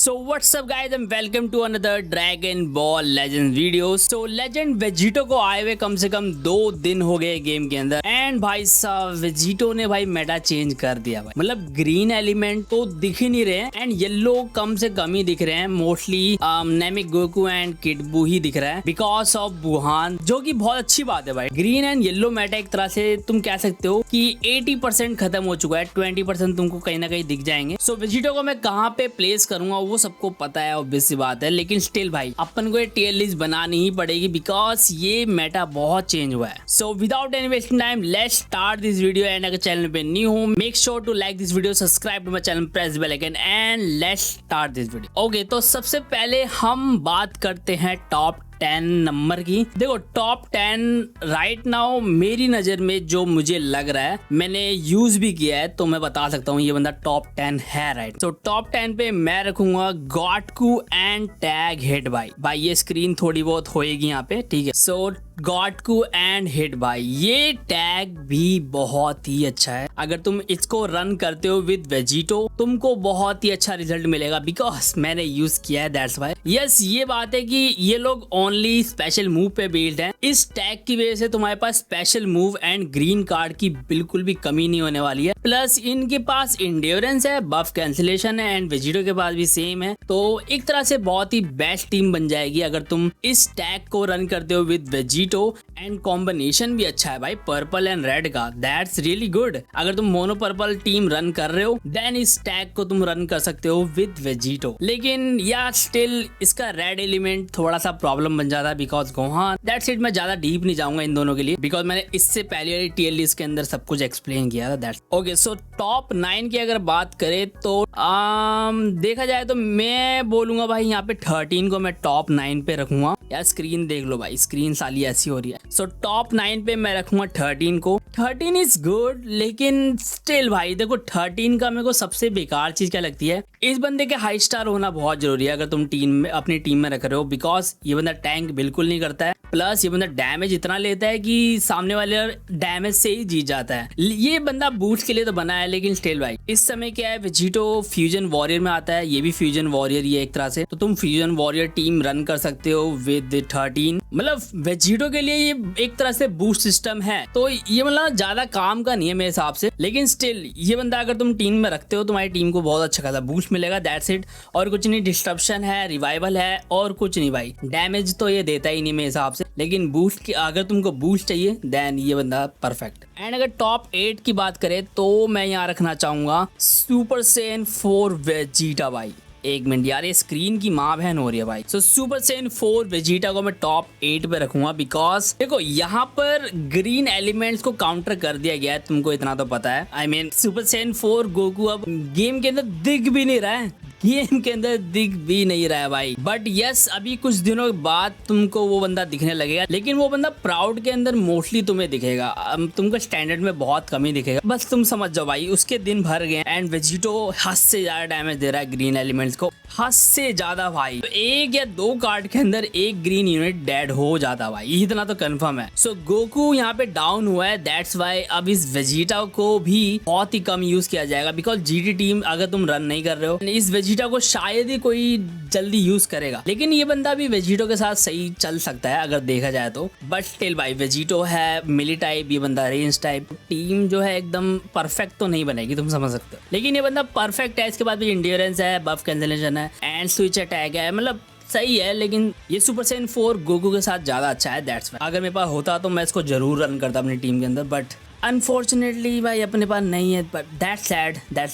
So what's up guys and welcome to another Dragon Ball Legends video। So legend Vegito को आए हुए कम से कम 2 दिन हो गए गेम के अंदर एंड भाई साहब वेजिटो ने भाई मेटा चेंज कर दिया भाई। मतलब ग्रीन एलिमेंट तो दिख ही नहीं रहे हैं एंड येलो कम से कम ही दिख रहे हैं। मोस्टली नेमिक गोकू एंड किड बू ही दिख रहा है बिकॉज ऑफ बुहान, जो कि बहुत अच्छी बात है भाई। ग्रीन एंड येलो मेटा एक तरह से तुम कह सकते हो कि 80% खत्म हो चुका है, 20% तुमको कहीं ना कहीं दिख जाएंगे। सो वेजिटो को मैं कहाँ पे प्लेस करूंगा वो सबको पता है, ऑब्वियस सी बात है, लेकिन स्टिल भाई अपन को ये टियर लिस्ट बनानी ही पड़ेगी बिकॉज ये मेटा बहुत चेंज हुआ है। So without any wasting time let's start this video and अगर चैनल पे न्यू हो make sure to like this video, subscribe to my channel, press bell icon and let's start this video. Okay, तो सबसे पहले हम बात करते हैं टॉप 10 नंबर की। देखो टॉप 10 राइट नाउ मेरी नजर में जो मुझे लग रहा है, मैंने यूज भी किया है तो मैं बता सकता हूँ ये बंदा टॉप 10 है राइट। तो टॉप 10 पे मैं रखूंगा गॉटकू एंड टैग हिट भाई। ये स्क्रीन थोड़ी बहुत होएगी यहाँ पे, ठीक है। सो गॉटकू एंड हिट भाई, ये टैग भी बहुत ही अच्छा है। अगर तुम इसको रन करते हो विद वेजिटो तुमको बहुत ही अच्छा रिजल्ट मिलेगा बिकॉज मैंने यूज किया है, दैट्स व्हाई। यस, ये बात है कि ये लोग ओनली स्पेशल मूव पे बिल्ड है। इस टैग की वजह से तुम्हारे पास special move and green card की बिल्कुल भी कमी नहीं होने वाली है। प्लस इनके पास इंड्योरेंस है, बफ कैंसिलेशन है एंड वेजिटो के पास भी सेम है। तो एक तरह से बहुत ही बेस्ट टीम बन जाएगी अगर तुम इस टैग को रन करते हो विद वेजिटो। एंड कॉम्बिनेशन भी अच्छा है भाई पर्पल एंड रेड का, दैट्स रियली गुड। अगर तुम मोनो पर्पल टीम रन कर रहे हो देन इस टैग को तुम रन कर सकते हो विद वेजिटो। लेकिन यार स्टिल इसका रेड एलिमेंट थोड़ा सा प्रॉब्लम बन जाता है बिकॉज गोहान। दैट्स इट, मैं ज्यादा डीप नहीं जाऊंगा इन दोनों के लिए बिकॉज मैंने इससे पहले वाली टियर लिस्ट के अंदर सब कुछ एक्सप्लेन किया था। That's okay. सो टॉप 9 की अगर बात करें तो देखा जाए तो मैं बोलूंगा भाई यहाँ पे 13 को मैं टॉप 9 पे रखूंगा। यार स्क्रीन देख लो भाई, स्क्रीन साली ऐसी हो रही है। सो टॉप 9 पे मैं रखूंगा 13 को। 13 इज गुड लेकिन स्टिल भाई देखो 13 का मेरे को सबसे बेकार चीज क्या लगती है, इस बंदे के हाई स्टार होना बहुत जरूरी है अगर तुम टीम में अपनी टीम में रख रहे हो बिकॉज ये बंदा टैंक बिल्कुल नहीं करता है। प्लस ये बंदा डैमेज इतना लेता है कि सामने वाले डैमेज से ही जीत जाता है। ये बंदा बूस्ट के लिए तो बना है लेकिन स्टिल भाई इस समय क्या है, वेजिटो फ्यूजन वॉरियर में आता है, ये भी फ्यूजन वॉरियर ही है एक तरह से। तो तुम फ्यूजन वॉरियर टीम रन कर सकते हो विद 13। मतलब वेजिटो के लिए ये एक तरह से बूस्ट सिस्टम है तो ये मतलब ज्यादा काम का नहीं है मेरे हिसाब से। लेकिन स्टिल ये बंदा अगर तुम टीम में रखते हो तुम्हारी टीम को बहुत अच्छा खासा बूस्ट मिलेगा, दैट्स इट। और कुछ नहीं, डिस्ट्रप्शन है, रिवाइवल है और कुछ नहीं भाई। डैमेज तो ये देता ही नहीं मेरे हिसाब से, लेकिन बूस्ट की अगर तुमको बूस्ट चाहिए देन ये बंदा परफेक्ट। एंड अगर टॉप 8 की बात करें तो मैं यहाँ रखना चाहूंगा सुपर सैयन 4 वेजिटा भाई। एक मिनट यार, ये स्क्रीन की माँ बहन हो रही है भाई। सो सुपर सैयन 4 वेजिटा को मैं टॉप 8 पे रखूंगा बिकॉज देखो यहाँ पर ग्रीन एलिमेंट्स को काउंटर कर दिया गया है, तुमको इतना तो पता है। I mean super Saiyan 4 Goku अब गेम के अंदर दिख भी नहीं रहा है, गेम के अंदर दिख भी नहीं रहा है भाई। बट यस, अभी कुछ दिनों बाद तुमको वो बंदा दिखने लगेगा, लेकिन वो बंदा प्राउड के अंदर मोस्टली तुम्हें दिखेगा, तुमको स्टैंडर्ड में बहुत कम ही दिखेगा। बस तुम समझ जाओ भाई उसके दिन भर गए एंड वेजिटो हद से ज्यादा डैमेज दे रहा है ग्रीन एलिमेंट्स को, हद से ज्यादा भाई। तो 1 या 2 कार्ड के अंदर एक ग्रीन यूनिट डेड हो जाता भाई, इतना तो कंफर्म है। सो गोकू यहाँ पे डाउन हुआ है, दैट्स वाई अब इस वेजिटा को भी बहुत ही कम यूज किया जाएगा बिकॉज जीटी टीम अगर तुम रन नहीं कर रहे हो इस वेजिटा को शायद ही कोई जल्दी यूज करेगा। लेकिन ये बंदा भी वेजिटो के साथ सही चल सकता है अगर देखा जाए तो। बट स्टिल भाई वेजिटो है मिली टाइप, ये बंदा रेंज टाइप, टीम जो है एकदम परफेक्ट तो नहीं बनेगी, तुम समझ सकते हो। लेकिन ये बंदा परफेक्ट है, इसके बाद भी इंड्योरेंस है, बफ कैंसिलेशन है एंड स्विच अटैक है, मतलब सही है। लेकिन ये सुपर सैयन 4 गोकू के साथ ज्यादा अच्छा है, दैट्स व्हाई। अगर मेरे पास होता तो मैं इसको जरूर रन करता अपनी टीम के अंदर, बट अनफॉर्चुनेटली भाई अपने पास नहीं है, but that's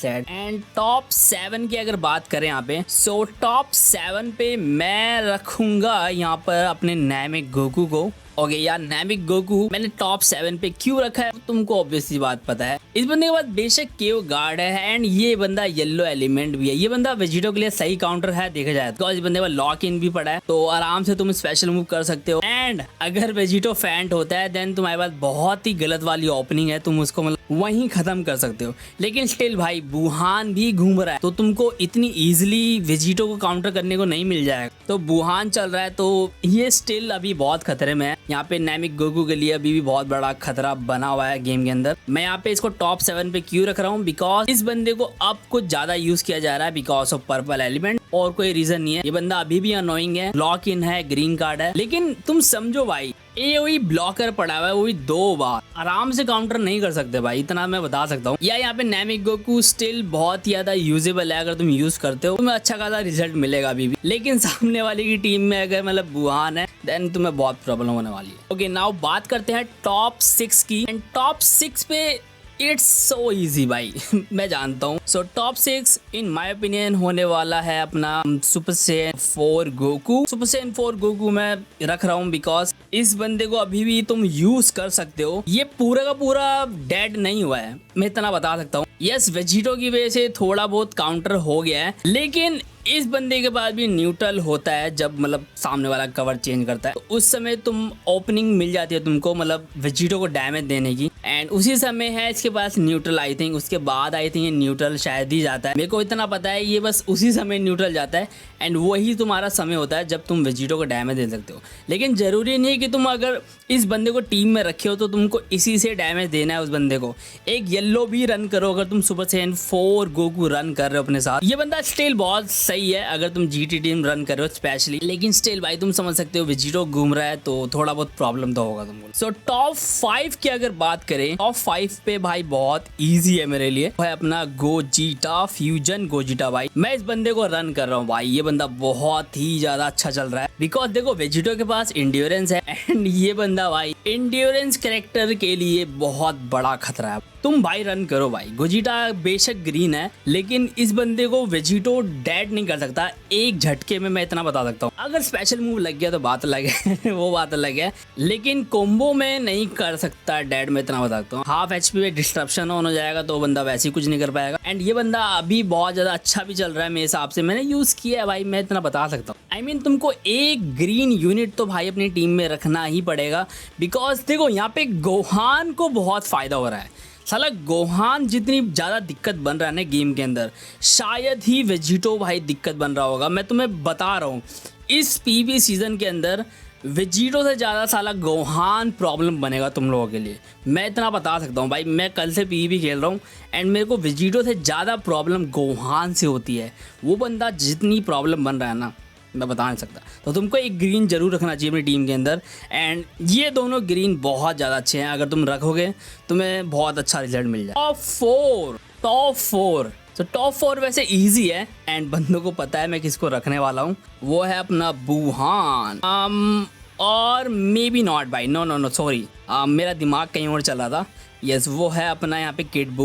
sad. And top 7 की अगर बात करें यहाँ पे, सो टॉप 7 पे मैं रखूंगा यहाँ पर अपने नामिक गोकू को। ओके यार, नामिक गोकू मैंने टॉप 7 पे क्यों रखा है तुमको ऑब्वियसली बात पता है। इस बंदे के बाद बेशक केव गार्ड है एंड ये बंदा येलो एलिमेंट भी है। ये बंदा वेजिटो के लिए सही काउंटर है देखा जाए तो, इस बंदे का लॉक इन भी पड़ा है तो आराम से तुम स्पेशल मूव कर सकते हो। एंड अगर वेजिटो फैंट होता है देन तुम्हारे पास बहुत ही गलत वाली ओपनिंग है, तुम उसको मतलब वहीं खत्म कर सकते हो। लेकिन स्टिल भाई बुहान भी घूम रहा है तो तुमको इतनी इजिली वेजिटो को काउंटर करने को नहीं मिल जाएगा। तो बुहान चल रहा है तो ये स्टिल अभी बहुत खतरे में है। यहाँ पे नामिक गोकू के लिए अभी भी बहुत बड़ा खतरा बना हुआ है गेम के अंदर। मैं यहाँ पे इसको टॉप 7 पे क्यों रख रहा हूँ बिकॉज इस बंदे को अब कुछ ज्यादा यूज किया जा रहा है बिकॉज ऑफ पर्पल एलिमेंट। और कोई रीजन नहीं है। ये बंदा अभी भी अनोइंग है, लॉक इन है, ग्रीन कार्ड है, लेकिन तुम समझो भाई AoE ब्लॉकर पड़ा हुआ है, वो भी 2 बार, आराम से काउंटर नहीं कर सकते भाई, इतना मैं बता सकता हूँ। या यहाँ पे नामिक गोकू स्टिल बहुत ज्यादा यूजेबल है, अगर तुम यूज करते हो तुम्हें अच्छा खासा रिजल्ट मिलेगा अभी भी, लेकिन सामने वाले की टीम में अगर मतलब बुहान है देन तुम्हें बहुत प्रॉब्लम होने वाली है। ओके नाउ बात करते हैं टॉप 6 की, एंड टॉप 6 पे इट्स सो इजी भाई मैं जानता हूँ। So top 6 in my opinion होने वाला है अपना super Saiyan 4 Goku. Super Saiyan 4 Goku मैं रख रहा हूँ बिकॉज इस बंदे को अभी भी तुम यूज कर सकते हो, ये पूरा का पूरा डेड नहीं हुआ है, मैं इतना बता सकता हूँ। यस वेजिटो की वजह से थोड़ा बहुत काउंटर हो गया है, लेकिन इस बंदे के बाद भी न्यूट्रल होता है जब मतलब सामने वाला कवर चेंज करता है, तो उस समय तुम ओपनिंग मिल जाती है तुमको मतलब वेजिटो को डैमेज देने की, एंड उसी समय है इसके पास न्यूट्रल। आई थिंक उसके बाद आई थिंक ये न्यूट्रल शायद ही जाता है, मेरे को इतना पता है ये बस उसी समय न्यूट्रल जाता है, एंड वही तुम्हारा समय होता है जब तुम वेजिटो को डैमेज दे सकते हो। लेकिन जरूरी नहीं कि तुम अगर इस बंदे को टीम में रखे हो तो तुमको इसी से डैमेज देना है उस बंदे को। एक येलो भी रन करो अगर तुम सुपर सैयन 4 गोकू रन कर रहे हो अपने साथ, ये बंदा स्टिल बहुत सही है अगर तुम GT टीम रन कर रहे हो स्पेशली, लेकिन स्टिल भाई तुम समझ सकते हो वेजिटो घूम रहा है तो थोड़ा बहुत प्रॉब्लम तो होगा तुमको। सो टॉप 5 की अगर बात करें, टॉप 5 पे भाई बहुत इजी है मेरे लिए, वो है अपना गोजिटा फ्यूजन गोजिटा। भाई मैं इस बंदे को रन कर रहा हूँ भाई, ये बंदा बहुत ही ज्यादा अच्छा चल रहा है बिकॉज देखो वेजिटो के पास इंड्योरेंस है, एंड ये बंदा भाई इंड्योरेंस कैरेक्टर के लिए बहुत बड़ा खतरा है। तुम भाई रन करो भाई, गोजिटा बेशक ग्रीन है लेकिन इस बंदे को वेजिटो डेड नहीं कर सकता एक झटके में, मैं इतना बता सकता हूँ। अगर स्पेशल मूव लग गया तो बात अलग है वो बात अलग है, लेकिन कॉम्बो में नहीं कर सकता डेड, में इतना बता सकता हूँ। हाफ HP में डिस्ट्रप्शन ऑन हो जाएगा तो बंदा वैसे ही कुछ नहीं कर पाएगा, एंड ये बंदा अभी बहुत ज्यादा अच्छा भी चल रहा है मेरे हिसाब से, मैंने यूज किया है भाई, मैं इतना बता सकता हूँ। आई मीन तुमको एक ग्रीन यूनिट तो भाई अपनी टीम में रखना ही पड़ेगा बिकॉज देखो यहाँ पे गोहान को बहुत फायदा हो रहा है। साला गोहान जितनी ज़्यादा दिक्कत बन रहा है ना गेम के अंदर, शायद ही वेजिटो भाई दिक्कत बन रहा होगा। मैं तुम्हें बता रहा हूँ इस PvP सीजन के अंदर वेजिटो से ज़्यादा साला गोहान प्रॉब्लम बनेगा तुम लोगों के लिए, मैं इतना बता सकता हूँ भाई। मैं कल से PvP खेल रहा हूँ एंड मेरे को वेजिटो से ज़्यादा प्रॉब्लम गोहान से होती है। वो बंदा जितनी प्रॉब्लम बन रहा है ना मैं बता नहीं सकता, तो तुमको एक ग्रीन जरूर रखना चाहिए अपनी टीम के अंदर, एंड ये दोनों ग्रीन बहुत ज़्यादा अच्छे हैं, अगर तुम रखोगे तुम्हें बहुत अच्छा रिजल्ट मिल जाए। टॉप 4 तो टॉप 4 वैसे इजी है एंड बंदों को पता है मैं किसको रखने वाला हूँ, वो है अपना बुहान और मे बी नॉट भाई, नो सॉरी मेरा दिमाग कहीं और चला था। यस वो है अपना यहाँ पे किड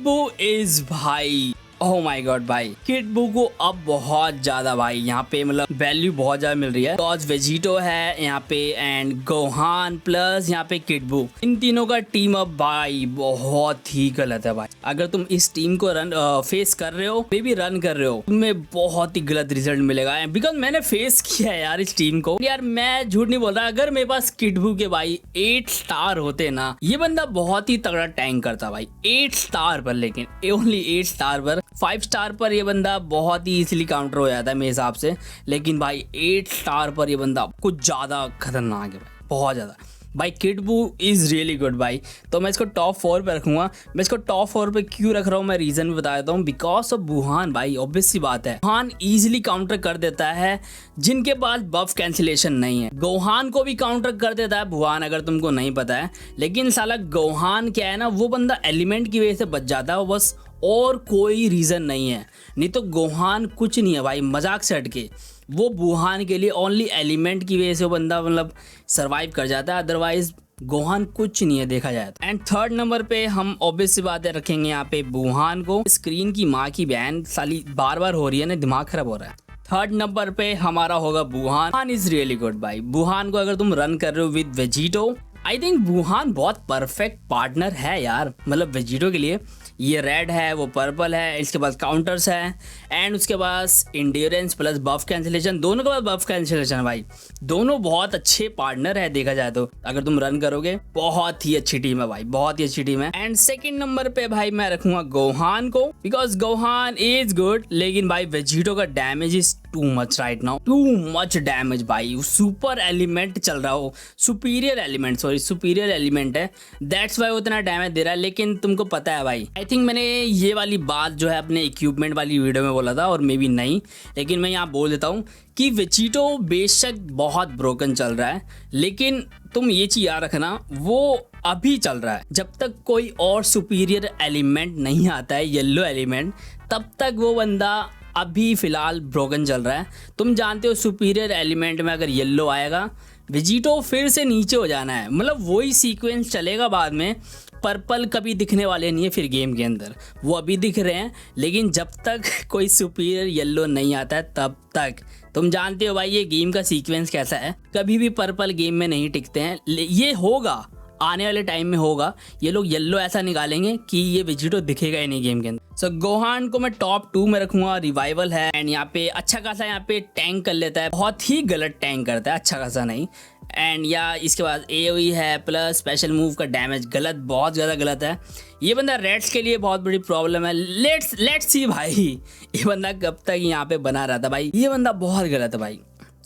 बू इज भाई ओह माय गॉड भाई, किड बू को अब बहुत ज्यादा भाई यहाँ पे मतलब वैल्यू बहुत ज्यादा मिल रही है बिकॉज वेजिटो है यहाँ पे एंड गोहान प्लस यहाँ पे किड बू, इन तीनों का टीम अप भाई बहुत ही गलत है भाई। अगर तुम इस टीम को रन फेस कर रहे हो, मे भी रन कर रहे हो, तुम्हें बहुत ही गलत रिजल्ट मिलेगा बिकॉज मैंने फेस किया है यार इस टीम को। यार मैं झूठ नहीं बोल रहा, अगर मेरे पास किड बू के भाई 8 स्टार होते ना, ये बंदा बहुत ही तगड़ा टैंक करता भाई 8 स्टार पर, लेकिन ओनली 8 स्टार पर, 5 स्टार पर ये बंदा बहुत ही इजीली काउंटर हो जाता है मेरे हिसाब से, लेकिन भाई 8 स्टार पर ये बंदा कुछ ज़्यादा खतरनाक है भाई, बहुत ज़्यादा भाई। किड बू इज़ रियली गुड भाई, तो मैं इसको टॉप 4 पे रखूंगा। मैं इसको टॉप 4 पे क्यों रख रहा हूँ मैं रीज़न भी बता देता हूँ, बिकॉज ऑफ बुहान भाई। ऑब्वियस सी बात है बुहान ईजिली काउंटर कर देता है जिनके पास बफ कैंसिलेशन नहीं है। गोहान को भी काउंटर कर देता है बुहान, अगर तुमको नहीं पता है, लेकिन साला गोहान क्या है ना, वो बंदा एलिमेंट की वजह से बच जाता है बस, और कोई रीज़न नहीं है। नहीं तो गोहान कुछ नहीं है भाई, मजाक से हटके वो बुहान के लिए ओनली एलिमेंट की वजह से वो बंदा मतलब सरवाइव कर जाता है, अदरवाइज गोहान कुछ नहीं है देखा जाए तो। एंड 3rd नंबर पे हम ऑब्वियस सी बात है रखेंगे यहाँ पे बुहान को। स्क्रीन की माँ की बहन साली बार बार हो रही है ना, दिमाग खराब हो रहा है। 3rd नंबर पे हमारा होगा बुहान इज रियली गुड भाई। बुहान को अगर तुम रन कर रहे हो with Vegito, I think Wuhan बहुत परफेक्ट पार्टनर है यार, मतलब वेजिटो के लिए। ये रेड है वो पर्पल है, इसके पास काउंटर्स है एंड उसके पास इंड्योरेंस प्लस बफ कैंसिलेशन, दोनों के पास बफ कैंसिलेशन है भाई। दोनों बहुत अच्छे पार्टनर है देखा जाए तो, अगर तुम रन करोगे बहुत ही अच्छी टीम है भाई, बहुत ही अच्छी टीम है। एंड 2nd नंबर पे भाई मैं रखूंगा गोहान को, बिकॉज गोहान इज गुड, लेकिन भाई वेजिटो का damage is too much right now, too much damage भाई। सुपर एलिमेंट चल रहा हो, सुपीरियर एलिमेंट है, दैट्स वाई उतना डैमेज दे रहा है। लेकिन तुमको पता है भाई, आई थिंक मैंने ये वाली बात जो है अपने इक्विपमेंट वाली वीडियो में बोला था, और मे बी नहीं, लेकिन मैं यहाँ बोल देता हूँ कि वेजिटो बेशक बहुत ब्रोकन चल रहा है, लेकिन तुम ये चीज़ याद रखना वो अभी चल रहा है। जब तक कोई और सुपीरियर एलिमेंट नहीं आता है, येलो एलिमेंट, तब तक वो बंदा अभी फ़िलहाल ब्रोकन चल रहा है। तुम जानते हो सुपीरियर एलिमेंट में अगर येलो आएगा, वेजिटो फिर से नीचे हो जाना है, मतलब वही सीक्वेंस चलेगा बाद में। पर्पल कभी दिखने वाले नहीं है फिर गेम के अंदर, वो अभी दिख रहे हैं, लेकिन जब तक कोई सुपीरियर येलो नहीं आता है तब तक तुम जानते हो भाई ये गेम का सीक्वेंस कैसा है, कभी भी पर्पल गेम में नहीं टिकते हैं। ये होगा आने वाले टाइम में होगा, ये लोग येलो ऐसा निकालेंगे कि ये वेजिटो दिखेगा ही नहीं गेम के अंदर। सो गोहान को मैं टॉप 2 में रखूंगा, रिवाइवल है एंड यहाँ पे अच्छा खासा यहाँ पे टैंक कर लेता है, बहुत ही गलत टैंक करता है, अच्छा खासा नहीं। एंड या इसके बाद AoE है प्लस स्पेशल मूव का डैमेज गलत, बहुत ज़्यादा गलत है। ये बंदा रेड्स के लिए बहुत बड़ी प्रॉब्लम है। लेट्स सी भाई ये बंदा कब तक यहाँ पे बना रहा था भाई, ये बंदा बहुत गलत है भाई।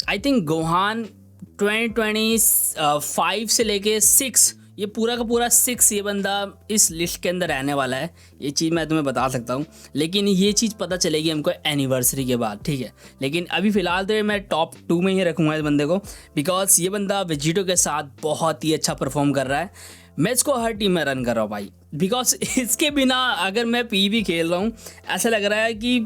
आई थिंक गोहान 2025 से लेके 6, ये पूरा का पूरा 6 ये बंदा इस लिस्ट के अंदर रहने वाला है, ये चीज़ मैं तुम्हें बता सकता हूँ, लेकिन ये चीज़ पता चलेगी हमको एनिवर्सरी के बाद, ठीक है। लेकिन अभी फ़िलहाल तो मैं टॉप 2 में ही रखूँगा इस बंदे को, बिकॉज ये बंदा वेजिटो के साथ बहुत ही अच्छा परफॉर्म कर रहा है। मैं इसको हर टीम में रन कर रहा हूँ भाई, बिकॉज इसके बिना अगर मैं PvP खेल रहा हूँ ऐसा लग रहा है कि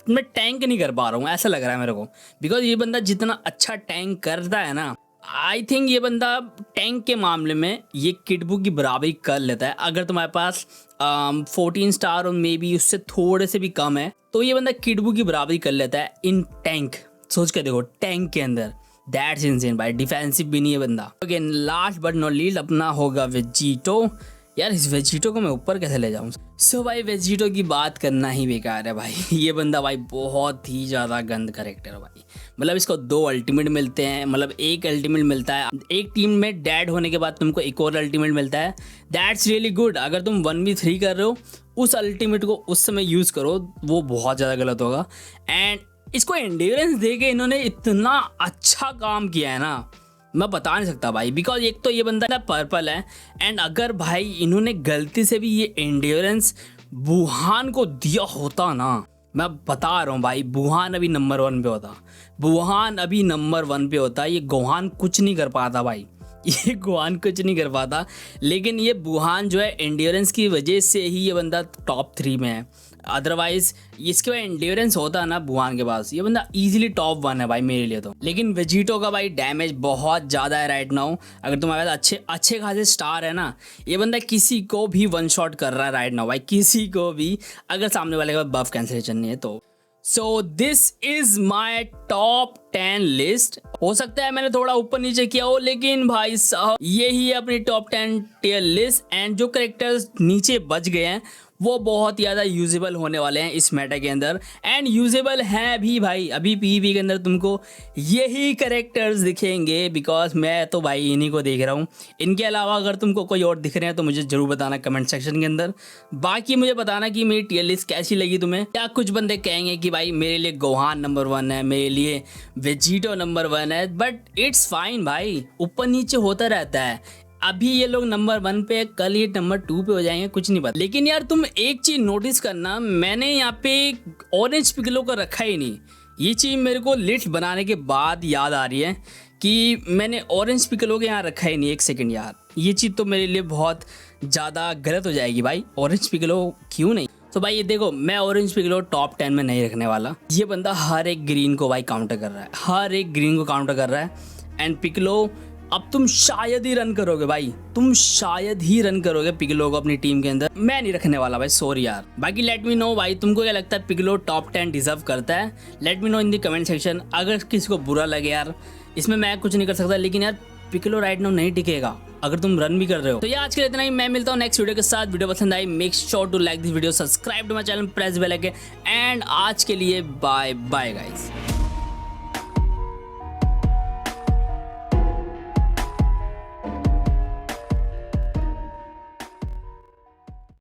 मैं टैंक नहीं कर पा रहा हूँ, ऐसा लग रहा है मेरे को। बिकॉज ये बंदा जितना अच्छा टैंक करता है ना, आई थिंक ये बंदा टैंक के मामले में ये किडबू की बराबरी कर लेता है। अगर तुम्हारे पास 14 स्टार और मे बी उससे थोड़े से भी कम है तो ये बंदा किडबू की बराबरी कर लेता है इन टैंक। सोच के देखो टैंक के अंदर, दैट्स इनसेन भाई, डिफेंसिव भी नहीं है बंदा। Again last but not least अपना होगा वेजिटो। यार इस वेजिटो को मैं ऊपर कैसे ले जाऊँ। सो भाई वेजिटो की बात करना ही बेकार है भाई, ये बंदा भाई बहुत ही ज़्यादा गंद कैरेक्टर है भाई। मतलब इसको 2 अल्टीमेट मिलते हैं, मतलब एक अल्टीमेट मिलता है, एक टीम में डेड होने के बाद तुमको एक और अल्टीमेट मिलता है, दैट्स रियली गुड। अगर तुम 1v3 कर रहे हो उस अल्टीमेट को उस समय यूज़ करो, वो बहुत ज़्यादा गलत होगा। एंड इसको एंड्योरेंस दे के इन्होंने इतना अच्छा काम किया है ना, मैं बता नहीं सकता भाई। बिकॉज एक तो ये बंदा ना पर्पल है, एंड अगर भाई इन्होंने गलती से भी ये एंड्योरेंस बुहान को दिया होता ना, मैं बता रहा हूँ भाई, बुहान अभी नंबर 1 पे होता, बुहान अभी नंबर 1 पे होता। ये गोहान कुछ नहीं कर पाता भाई, ये गोहान कुछ नहीं कर पाता, लेकिन ये बुहान जो है एंड्योरेंस की वजह से ही ये बंदा टॉप 3 में है। अदरवाइज इसके बाद एंड्योरेंस होता ना बुहान के पास, ये बंदा इजीली टॉप 1 है भाई मेरे लिए तो। लेकिन वेजिटो का भाई डैमेज बहुत ज़्यादा है राइट नाउ। अगर तुम्हारे पास अच्छे खासे स्टार है ना, ये बंदा किसी को भी 1 शॉट कर रहा है राइट नाउ भाई, किसी को भी, अगर सामने वाले का बफ कैंसिलेशन नहीं है तो। So this is my top 10 list. हो सकता है मैंने थोड़ा ऊपर नीचे किया हो, लेकिन भाई साहब यही है अपनी टॉप 10 टियर लिस्ट। एंड जो कैरेक्टर्स नीचे बच गए हैं वो बहुत ज़्यादा यूजेबल होने वाले हैं इस मेटा के अंदर, एंड यूजेबल हैं भी भाई। अभी PvP के अंदर तुमको यही कैरेक्टर्स दिखेंगे, बिकॉज मैं तो भाई इन्हीं को देख रहा हूँ। इनके अलावा अगर तुमको कोई और दिख रहे हैं तो मुझे ज़रूर बताना कमेंट सेक्शन के अंदर। बाकी मुझे बताना कि मेरी टियर लिस्ट कैसी लगी तुम्हें। क्या कुछ बंदे कहेंगे कि भाई मेरे लिए गोहान नंबर 1 है, मेरे लिए वेजिटो नंबर 1 है, बट इट्स फाइन भाई, ऊपर नीचे होता रहता है। अभी ये लोग नंबर 1 पे, कल ये नंबर 2 पे हो जाएंगे, कुछ नहीं पता। लेकिन यार तुम एक चीज़ नोटिस करना, मैंने यहाँ पे ऑरेंज पिकलो का रखा ही नहीं। ये चीज़ मेरे को लिस्ट बनाने के बाद याद आ रही है कि मैंने ऑरेंज पिकलो के यहाँ रखा ही नहीं। एक सेकंड यार, ये चीज़ तो मेरे लिए बहुत ज़्यादा गलत हो जाएगी भाई। ऑरेंज पिकलो क्यों नहीं? तो भाई ये देखो, मैं ऑरेंज पिकलो टॉप 10 में नहीं रखने वाला। ये बंदा हर एक ग्रीन को भाई काउंटर कर रहा है, हर एक ग्रीन को काउंटर कर रहा है। एंड पिकलो अब तुम शायद ही रन करोगे भाई, तुम शायद ही रन करोगे पिकलो को अपनी टीम के अंदर। मैं नहीं रखने वाला भाई, सॉरी यार। बाकी लेट मी नो भाई, तुमको क्या लगता है पिकलो टॉप 10 डिजर्व करता है? Let me know in the comment section. अगर किसी को बुरा लगे यार, इसमें मैं कुछ नहीं कर सकता, लेकिन यार पिकलो राइट नाउ नहीं टिकेगा अगर तुम रन भी कर रहे हो। तो ये आज के लिए इतना ही, मैं मिलता हूँ नेक्स्ट वीडियो के साथ। वीडियो पसंद आई make sure to like this video, subscribe to my channel, press bell icon, and आज के लिए बाय बाय गाइस।